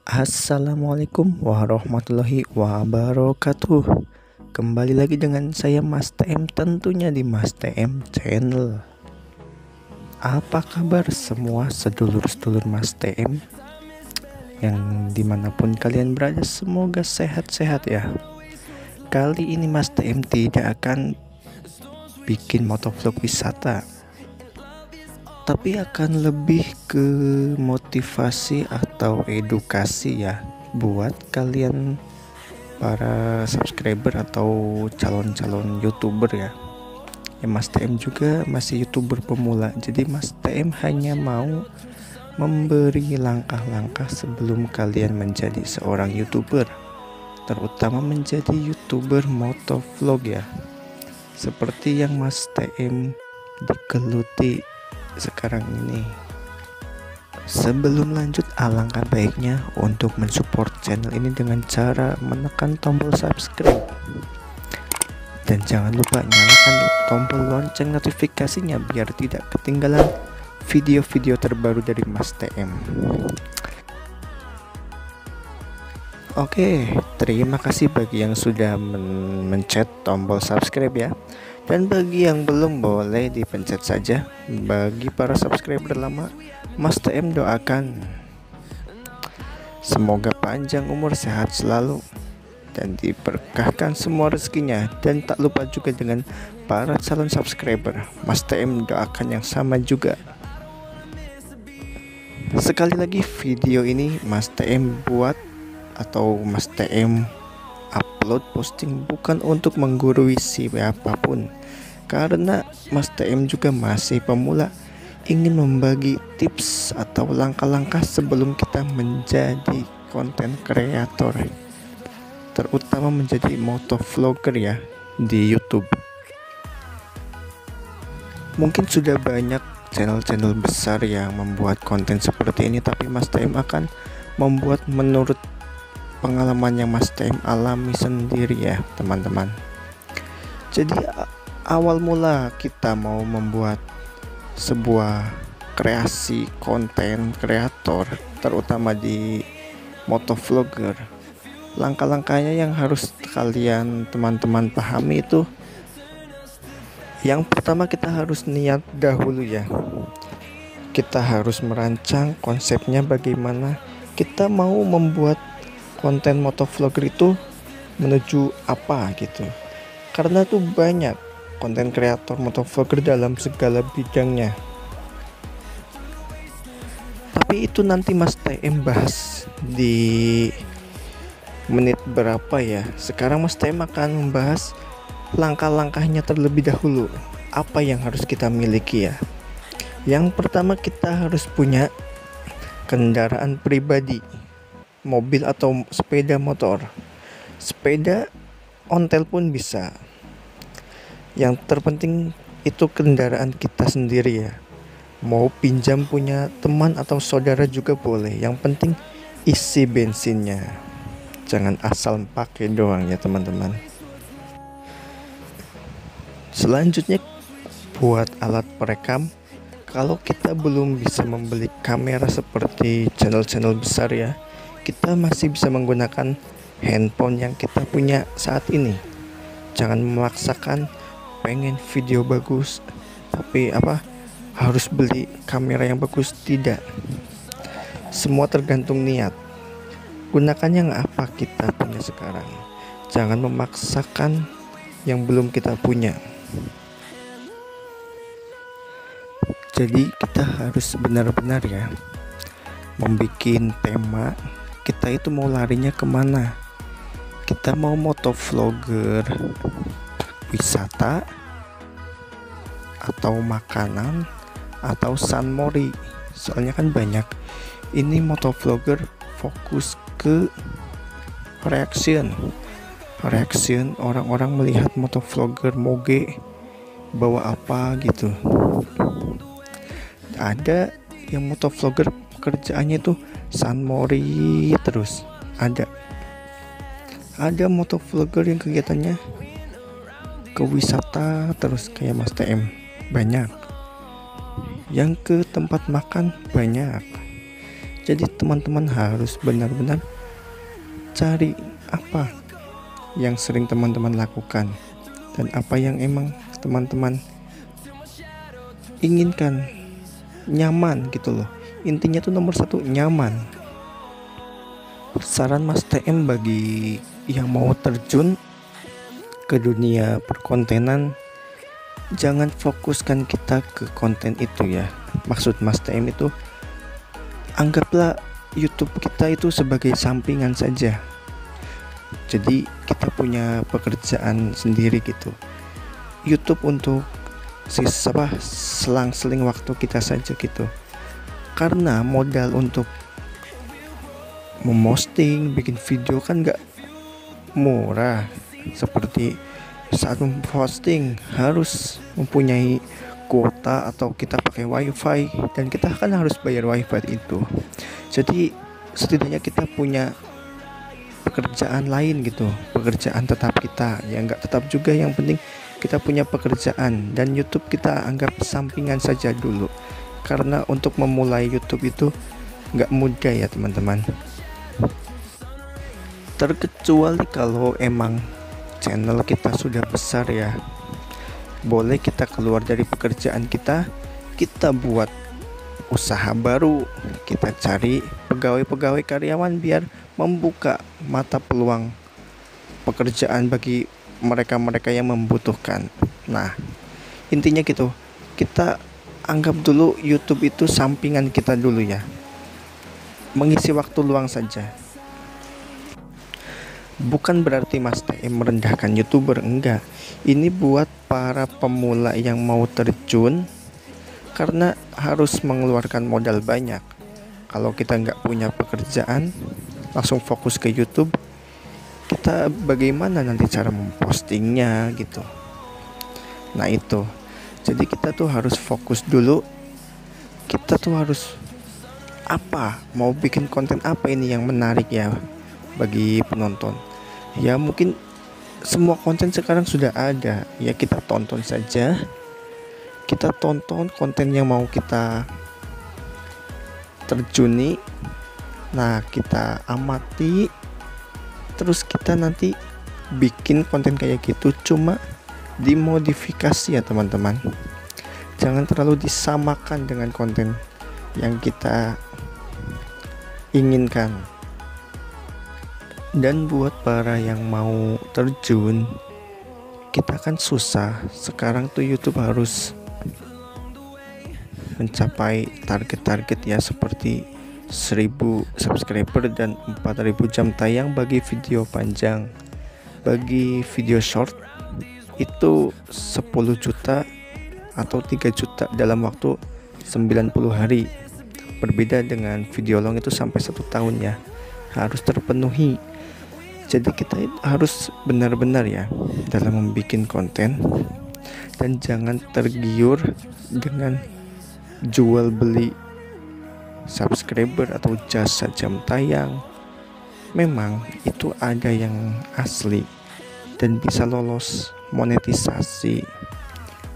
Assalamualaikum warahmatullahi wabarakatuh. Kembali lagi dengan saya Mas TM, tentunya di Mas TM Channel. Apa kabar semua sedulur-sedulur Mas TM yang dimanapun kalian berada, semoga sehat-sehat ya. Kali ini Mas TM tidak akan bikin motovlog wisata, tapi akan lebih ke motivasi atau edukasi ya, buat kalian para subscriber atau calon-calon youtuber ya. Mas TM juga masih youtuber pemula, jadi Mas TM hanya mau memberi langkah-langkah sebelum kalian menjadi seorang youtuber, terutama menjadi youtuber motovlog ya, seperti yang Mas TM digeluti sekarang ini. Sebelum lanjut, alangkah baiknya untuk mensupport channel ini dengan cara menekan tombol subscribe, dan jangan lupa nyalakan tombol lonceng notifikasinya biar tidak ketinggalan video-video terbaru dari Mas TM. Oke, terima kasih bagi yang sudah mencet tombol subscribe ya. Dan bagi yang belum, boleh dipencet saja. Bagi para subscriber lama, Mas TM doakan semoga panjang umur, sehat selalu, dan diberkahkan semua rezekinya. Dan tak lupa juga dengan para calon subscriber, Mas TM doakan yang sama juga. Sekali lagi, video ini Mas TM buat atau Mas TM upload posting bukan untuk menggurui siapapun, karena Mas TM juga masih pemula, ingin membagi tips atau langkah-langkah sebelum kita menjadi konten kreator, terutama menjadi motovlogger ya di YouTube. Mungkin sudah banyak channel-channel besar yang membuat konten seperti ini, tapi Mas TM akan membuat menurut pengalaman yang Mas TM alami sendiri ya teman-teman. Jadi awal mula kita mau membuat sebuah kreasi konten kreator, terutama di motovlogger, langkah-langkahnya yang harus kalian teman-teman pahami itu, yang pertama kita harus niat dahulu ya. Kita harus merancang konsepnya, bagaimana kita mau membuat konten motovlogger itu menuju apa gitu, karena tuh banyak konten kreator motovlogger dalam segala bidangnya. Tapi itu nanti Mas TM bahas di menit berapa ya. Sekarang Mas TM akan membahas langkah-langkahnya terlebih dahulu, apa yang harus kita miliki ya. Yang pertama, kita harus punya kendaraan pribadi, mobil atau sepeda motor. Sepeda ontel pun bisa. Yang terpenting itu kendaraan kita sendiri ya. Mau pinjam punya teman atau saudara juga boleh. Yang penting isi bensinnya. Jangan asal pakai doang ya teman-teman. Selanjutnya, buat alat perekam. Kalau kita belum bisa membeli kamera seperti channel-channel besar ya, kita masih bisa menggunakan handphone yang kita punya saat ini. Jangan memaksakan pengen video bagus tapi harus beli kamera yang bagus, tidak. Semua tergantung niat. Gunakan yang apa kita punya sekarang. Jangan memaksakan yang belum kita punya. Jadi kita harus benar-benar ya membuat tema. Kita itu mau larinya kemana? Kita mau motovlogger wisata, atau makanan, atau sunmori? Soalnya kan banyak. Ini motovlogger fokus ke reaction orang-orang melihat motovlogger moge bawa apa gitu. Ada yang motovlogger kerjaannya tuh sunmori terus. Ada motovlogger yang kegiatannya ke wisata terus, kayak Mas TM. Banyak yang ke tempat makan, banyak. Jadi teman-teman harus benar-benar cari apa yang sering teman-teman lakukan dan apa yang emang teman-teman inginkan, nyaman gitu loh. Intinya tuh nomor satu nyaman. Saran Mas TM bagi yang mau terjun ke dunia perkontenan, jangan fokuskan kita ke konten itu ya. Maksud Mas TM itu, anggaplah YouTube kita itu sebagai sampingan saja. Jadi kita punya pekerjaan sendiri gitu. YouTube untuk selang-seling waktu kita saja gitu. Karena modal untuk memposting, bikin video kan gak murah. Seperti saat memposting harus mempunyai kuota atau kita pakai wifi, dan kita kan harus bayar wifi itu. Jadi setidaknya kita punya pekerjaan lain gitu, pekerjaan tetap kita ya, nggak tetap juga, yang penting kita punya pekerjaan. Dan YouTube kita anggap sampingan saja dulu, karena untuk memulai YouTube itu nggak mudah ya teman-teman. Terkecuali kalau emang channel kita sudah besar ya, boleh kita keluar dari pekerjaan kita buat usaha baru, kita cari pegawai karyawan biar membuka mata peluang pekerjaan bagi mereka-mereka yang membutuhkan. Nah, intinya gitu, kita anggap dulu YouTube itu sampingan kita dulu ya, mengisi waktu luang saja. Bukan berarti Mas TM merendahkan YouTuber, enggak. Ini buat para pemula yang mau terjun, karena harus mengeluarkan modal banyak. Kalau kita nggak punya pekerjaan, langsung fokus ke YouTube, kita bagaimana nanti cara mempostingnya gitu. Nah itu, jadi kita tuh harus fokus dulu. Kita tuh harus mau bikin konten apa ini yang menarik ya bagi penonton. Ya mungkin semua konten sekarang sudah ada ya, kita tonton saja. Kita tonton konten yang mau kita terjuni, nah kita amati, terus kita nanti bikin konten kayak gitu, cuma dimodifikasi ya teman-teman. Jangan terlalu disamakan dengan konten yang kita inginkan. Dan buat para yang mau terjun, kita kan susah sekarang tuh. YouTube harus mencapai target-target ya, seperti 1000 subscriber dan 4000 jam tayang bagi video panjang. Bagi video short itu 10 juta atau 3 juta dalam waktu 90 hari. Berbeda dengan video long itu sampai 1 tahun ya, harus terpenuhi. Jadi kita harus benar-benar ya dalam membuat konten, dan jangan tergiur dengan jual beli subscriber atau jasa jam tayang. Memang itu ada yang asli dan bisa lolos monetisasi,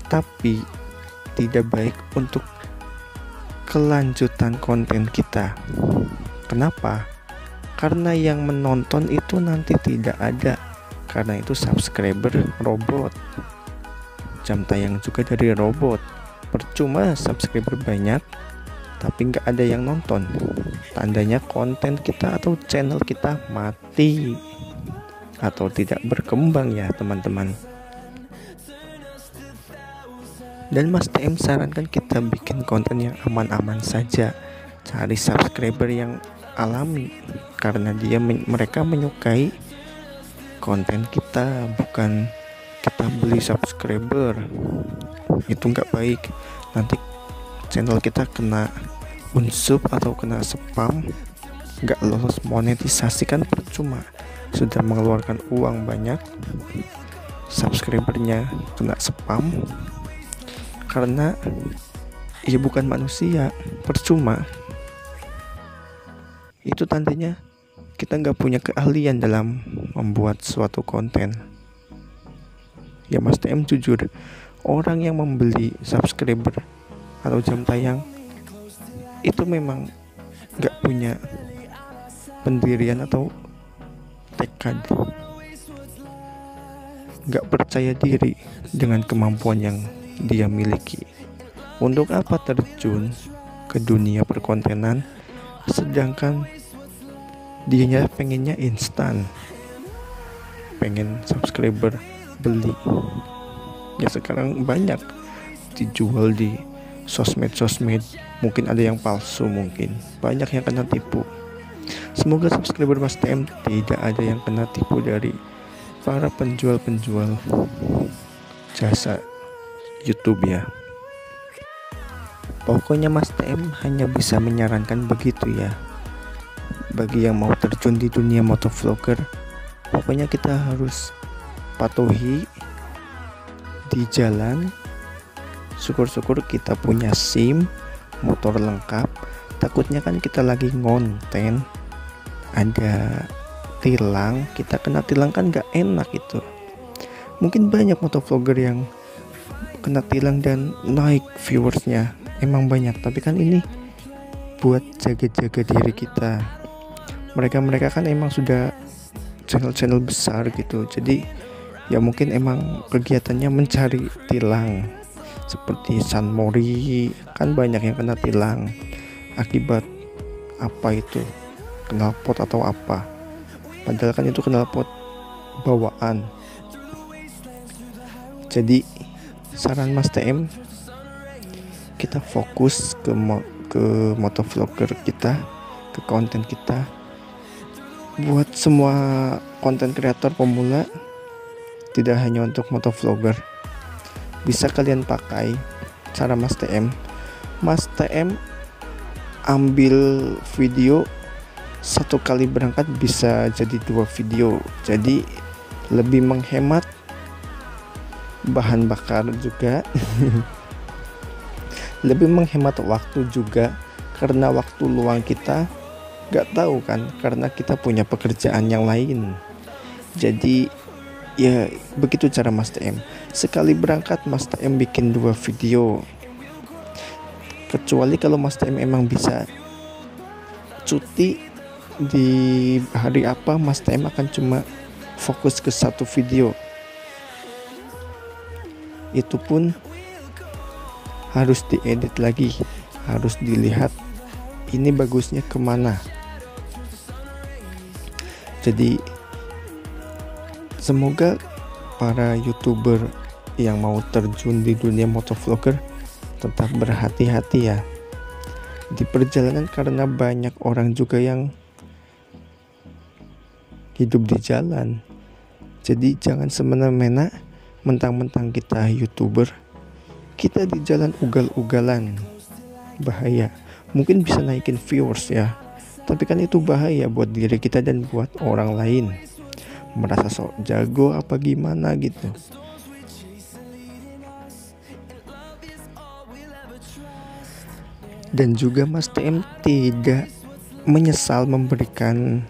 tapi tidak baik untuk kelanjutan konten kita. Kenapa? Karena yang menonton itu nanti tidak ada, karena itu subscriber robot, jam tayang juga dari robot. Percuma subscriber banyak tapi nggak ada yang nonton, tandanya konten kita atau channel kita mati atau tidak berkembang ya teman-teman. Dan Mas TM sarankan kita bikin konten yang aman-aman saja, cari subscriber yang alami, karena mereka menyukai konten kita, bukan kita beli subscriber. Itu nggak baik, nanti channel kita kena unsub atau kena spam, nggak lolos monetisasi, kan percuma. Sudah mengeluarkan uang banyak, subscribernya kena spam, karena ya bukan manusia, percuma. Itu tandanya kita nggak punya keahlian dalam membuat suatu konten ya Mas TM. Jujur, orang yang membeli subscriber atau jam tayang itu memang nggak punya pendirian atau tekad, nggak percaya diri dengan kemampuan yang dia miliki. Untuk apa terjun ke dunia perkontenan sedangkan dianya pengennya instan, pengen subscriber beli. Ya sekarang banyak dijual di sosmed, mungkin ada yang palsu, mungkin banyak yang kena tipu. Semoga subscriber Mas TM tidak ada yang kena tipu dari para penjual-penjual jasa YouTube ya. Pokoknya Mas TM hanya bisa menyarankan begitu ya. Bagi yang mau terjun di dunia motovlogger, pokoknya kita harus patuhi di jalan. Syukur-syukur kita punya SIM, motor lengkap. Takutnya kan kita lagi ngonten, ada tilang, kita kena tilang kan gak enak itu. Mungkin banyak motovlogger yang kena tilang dan naik viewersnya, emang banyak, tapi kan ini buat jaga-jaga diri kita. Mereka kan emang sudah channel-channel besar gitu, jadi ya mungkin emang kegiatannya mencari tilang. Seperti San Mori kan banyak yang kena tilang akibat apa itu, knalpot atau apa, padahal kan itu knalpot bawaan. Jadi saran Mas TM, kita fokus ke motovlogger kita, ke konten kita. Buat semua konten kreator pemula, tidak hanya untuk motovlogger, bisa kalian pakai cara Mas TM. Mas TM ambil video satu kali berangkat bisa jadi 2 video, jadi lebih menghemat bahan bakar juga lebih menghemat waktu juga, karena waktu luang kita gak tahu kan, karena kita punya pekerjaan yang lain. Jadi ya begitu cara Mas TM. Sekali berangkat Mas TM bikin 2 video. Kecuali kalau Mas TM emang bisa cuti di hari apa, Mas TM akan cuma fokus ke 1 video. Itu pun harus diedit lagi, harus dilihat ini bagusnya kemana. Jadi semoga para YouTuber yang mau terjun di dunia motovlogger tetap berhati-hati ya di perjalanan, karena banyak orang juga yang hidup di jalan. Jadi jangan semena-mena, mentang-mentang kita YouTuber, kita di jalan ugal-ugalan, bahaya. Mungkin bisa naikin viewers ya, tapi kan itu bahaya buat diri kita dan buat orang lain, merasa sok jago apa gimana gitu. Dan juga Mas TM tidak menyesal memberikan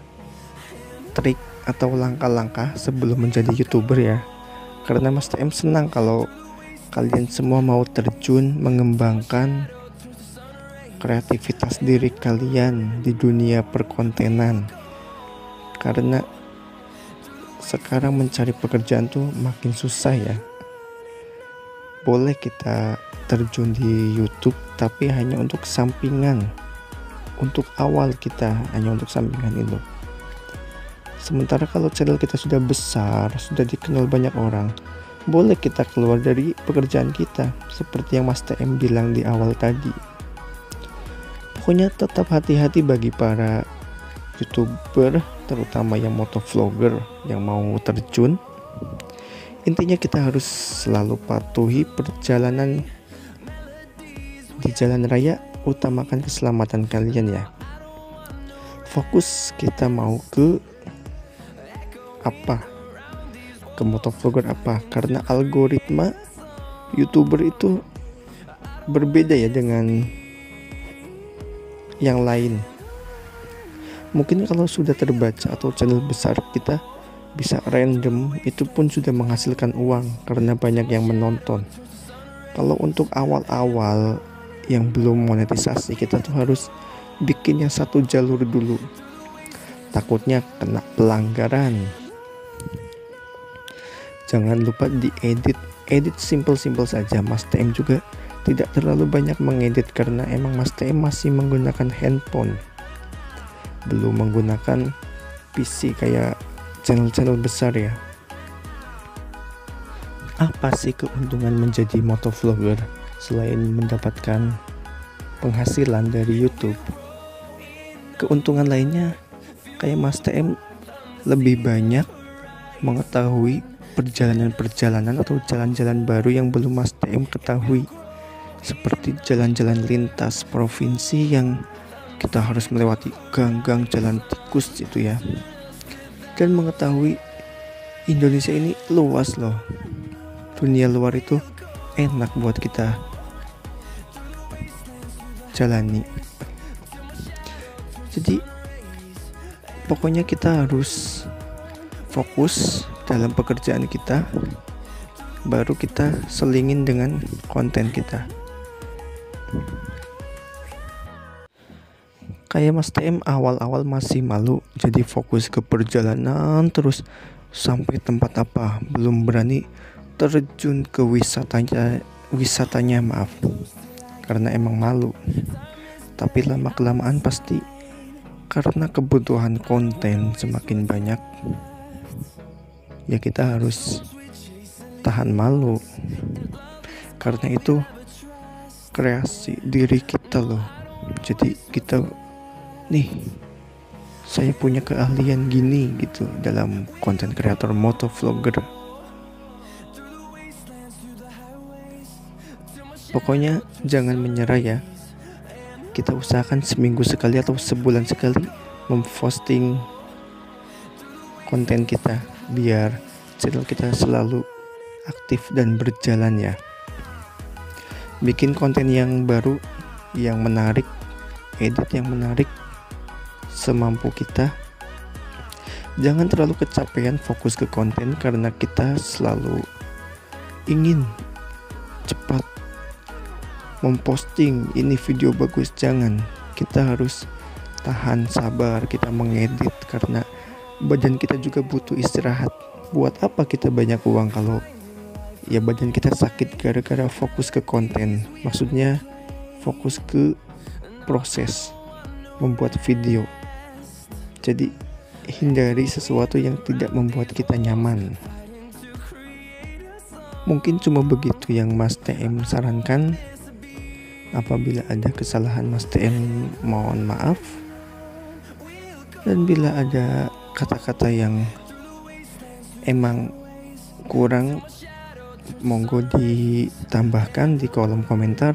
trik atau langkah-langkah sebelum menjadi YouTuber ya, karena Mas TM senang kalau kalian semua mau terjun mengembangkan kreativitas diri kalian di dunia perkontenan. Karena sekarang mencari pekerjaan tuh makin susah ya. Boleh kita terjun di YouTube, tapi hanya untuk sampingan. Untuk awal kita hanya untuk sampingan itu. Sementara kalau channel kita sudah besar, sudah dikenal banyak orang, boleh kita keluar dari pekerjaan kita, seperti yang Mas TM bilang di awal tadi. Pokoknya tetap hati-hati bagi para YouTuber, terutama yang motovlogger yang mau terjun. Intinya kita harus selalu patuhi perjalanan di jalan raya, utamakan keselamatan kalian ya. Fokus kita mau ke apa, ke motovlogger apa, karena algoritma YouTuber itu berbeda ya dengan yang lain. Mungkin kalau sudah terbaca atau channel besar kita bisa random, itu pun sudah menghasilkan uang karena banyak yang menonton. Kalau untuk awal-awal yang belum monetisasi, kita tuh harus bikin yang satu jalur dulu, takutnya kena pelanggaran. Jangan lupa diedit, edit simple-simple saja. Mas TM juga tidak terlalu banyak mengedit karena emang Mas TM masih menggunakan handphone, belum menggunakan PC kayak channel-channel besar ya. Apa sih keuntungan menjadi motovlogger selain mendapatkan penghasilan dari YouTube? Keuntungan lainnya kayak Mas TM lebih banyak mengetahui perjalanan-perjalanan atau jalan-jalan baru yang belum Mas TM ketahui, seperti jalan-jalan lintas provinsi yang kita harus melewati gang-gang jalan tikus itu ya, dan mengetahui Indonesia ini luas loh, dunia luar itu enak buat kita jalani. Jadi pokoknya kita harus fokus dalam pekerjaan kita, baru kita selingin dengan konten kita. Kayak Mas TM awal-awal masih malu, jadi fokus ke perjalanan terus sampai tempat apa, belum berani terjun ke wisatanya maaf, karena emang malu. Tapi lama-kelamaan pasti karena kebutuhan konten semakin banyak, ya kita harus tahan malu. Karena itu kreasi diri kita loh. Jadi kita nih, saya punya keahlian gini gitu dalam konten kreator motovlogger. Pokoknya jangan menyerah ya. Kita usahakan seminggu sekali atau sebulan sekali memposting konten kita, biar channel kita selalu aktif dan berjalan ya. Bikin konten yang baru, yang menarik, edit yang menarik semampu kita. Jangan terlalu kecapean fokus ke konten karena kita selalu ingin cepat memposting ini video bagus. Jangan, kita harus tahan sabar kita mengedit karena badan kita juga butuh istirahat. Buat apa kita banyak uang kalau ya badan kita sakit gara-gara fokus ke konten? Maksudnya fokus ke proses membuat video. Jadi hindari sesuatu yang tidak membuat kita nyaman. Mungkin cuma begitu yang Mas TM sarankan. Apabila ada kesalahan Mas TM mohon maaf, dan bila ada kata-kata yang emang kurang, monggo ditambahkan di kolom komentar.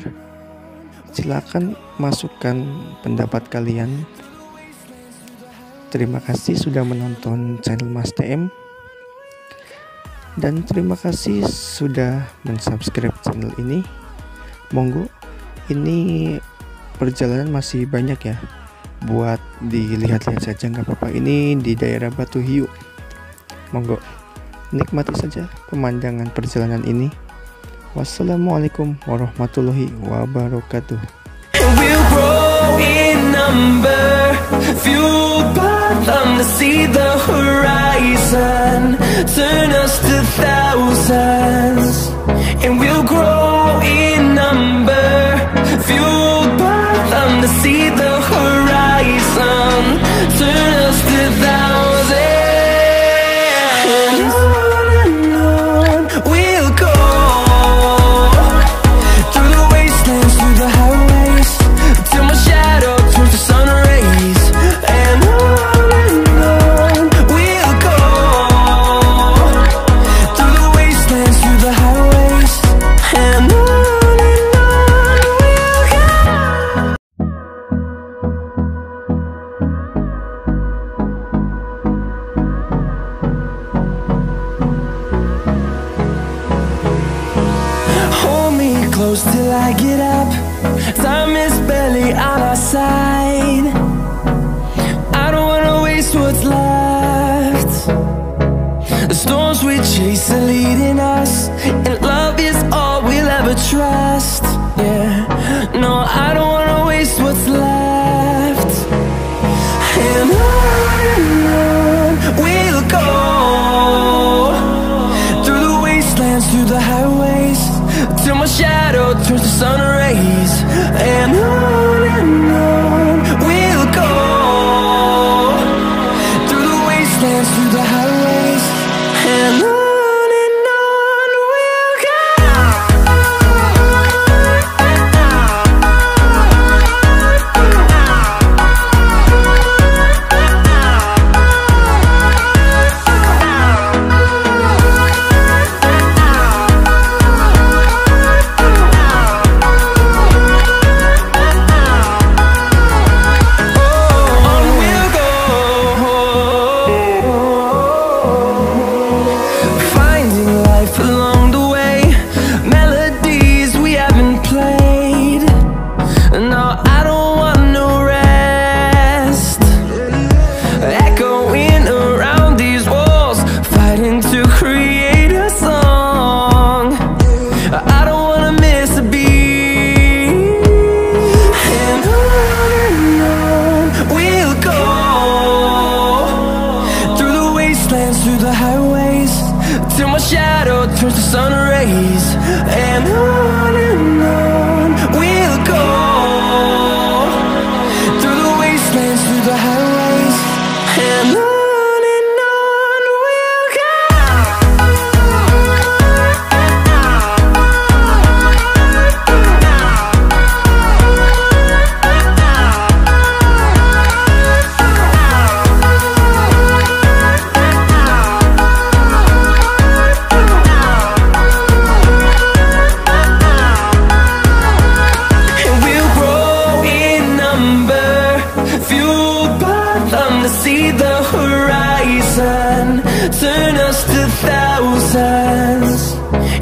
Silakan masukkan pendapat kalian. Terima kasih sudah menonton channel Mas TM, dan terima kasih sudah mensubscribe channel ini. Monggo, ini perjalanan masih banyak ya, buat dilihat-lihat saja nggak apa-apa. Ini di daerah Batu Hiu. Monggo nikmati saja pemandangan perjalanan ini. Wassalamualaikum warahmatullahi wabarakatuh. We'll grow in number, fueled by them to see the horizon, turn us to thousands. And we'll grow in number, fueled by them to see the horizon, turn us to thousands. And on we'll go, through the wastelands, through the highways, till my shadow turns to sun rays. And on we'll go, through the wastelands, through the highways. And on we'll go. Hold me close till I get up. Time is barely on our side. I don't wanna waste what's left. The storms we chase are leading us, and love is all we'll ever trust. Yeah, no, I don't wanna waste what's left. highways till my shadow turns to sun rays. And on we'll go, through the wastelands, through the highways, and on we'll go. Through the highways till my shadow turns to sun rays. And on we'll go, through the wastelands, through the highways, and on. See the horizon turn us to thousands,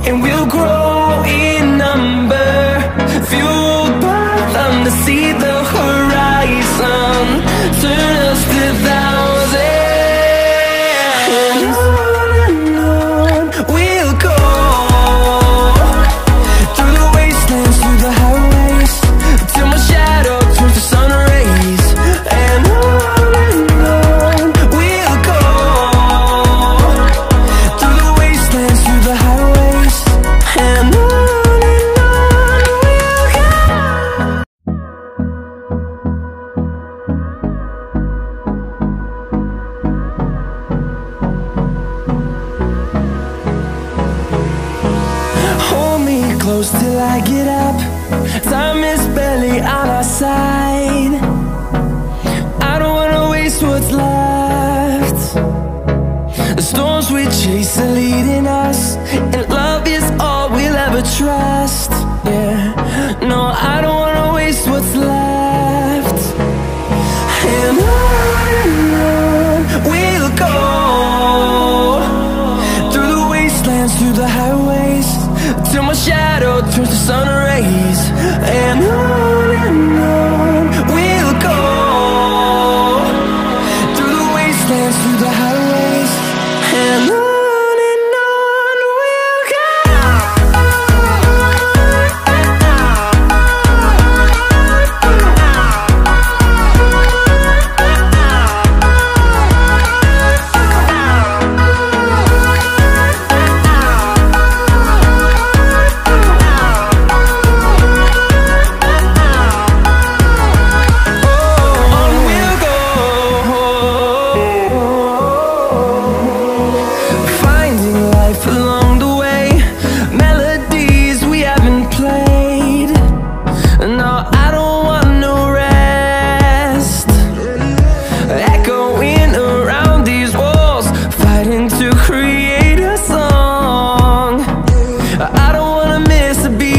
and we'll grow in number, fueled by them. To see the horizon turn us to thousands, and on we'll go, through the wastelands, through the highways, till my shadow turns to sun rays. And close till I get up. Time is barely on our side. I don't wanna waste what's left. The storms we chase are leading us, and love is all we'll ever trust. Yeah, no, I don't wanna waste what's left. And on we'll go, through the wastelands, through the highways, till my shadow turns to sun rays. And on we'll go, through the wastelands, through the highways, and on. To create a song, I don't wanna miss a beat.